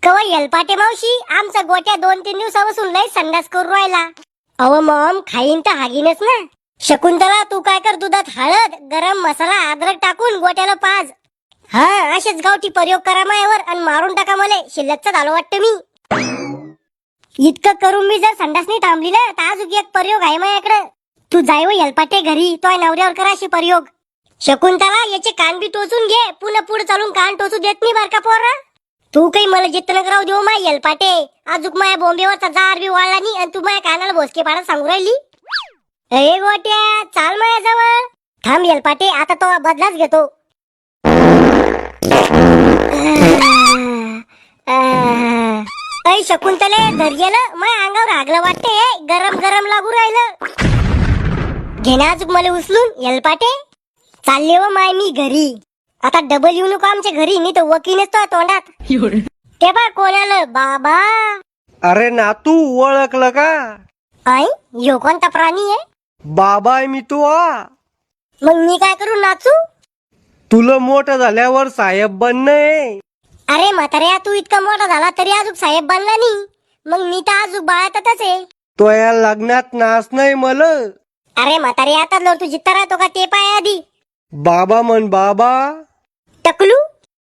कवा येलपाटे मावशी आमचा गोट्या 2-3 दिवसापासून लय संडास करू राहिला. अव मॉम खाईन तर हागीनच ना. शकुंतला तू काय कर, दुधात हळद, गरम मसाला, अद्रक टाकून गोट्याला पाज. हा असेच गावठी प्रयोग करा मायावर आणि मारून टाका मले. शिल्लकच झालं वाटतं मी. इतकं करून मी जर संडास नाही थांबली ना तर अजून एक प्रयोग आहे माझ्याकडे. तू जाय व येलपाटे घरी, तो नवऱ्यावर करा अशी प्रयोग. शकुंतला याचे कान बी टोचून घे, पुन्हा पुढे चालून कान टोचू देत नाही बर का पोरा. तू काही मला जितन कराव देऊ माय येलपाटे. अजूक माया बोंबेवरचा जार बी वाळला नाही आणि तू माझ्या कानाला भोसके पाडत सांगू राहिली. ए गोट्या चाल माझ्या जवळ. थांब येलपाटे आता तो बदलाच घेतो. ऐ शकुंतले धरजेलं माझ्या अंगावर आगलं वाटते. गरम गरम लागू राहिलं. घेण्या अजूक मला उचलून येलपाटे. चालले व माय मी घरी. आता डबल येऊ नको आमच्या घरी, नाही तर वकीनच तो तोंडात. ते बा कोण आलं बाबा. अरे नातू ओळखलं का? आई यो कोणता प्राणी आहे? बाबा आहे मी तू. मग मी काय करू नाचू? तुला मोठं झाल्यावर साहेब बनणं आहे. अरे म्हाताऱ्या तू इतका मोठा झाला तरी अजून साहेब बनला नाही. मग मी तर अजून बाळातच आहे. तो या लग्नात नाच नाही मला. अरे म्हातारे आता लढ तू जित्ता राहतो का ते पाय आधी. बाबा म्हण बाबा. टकलू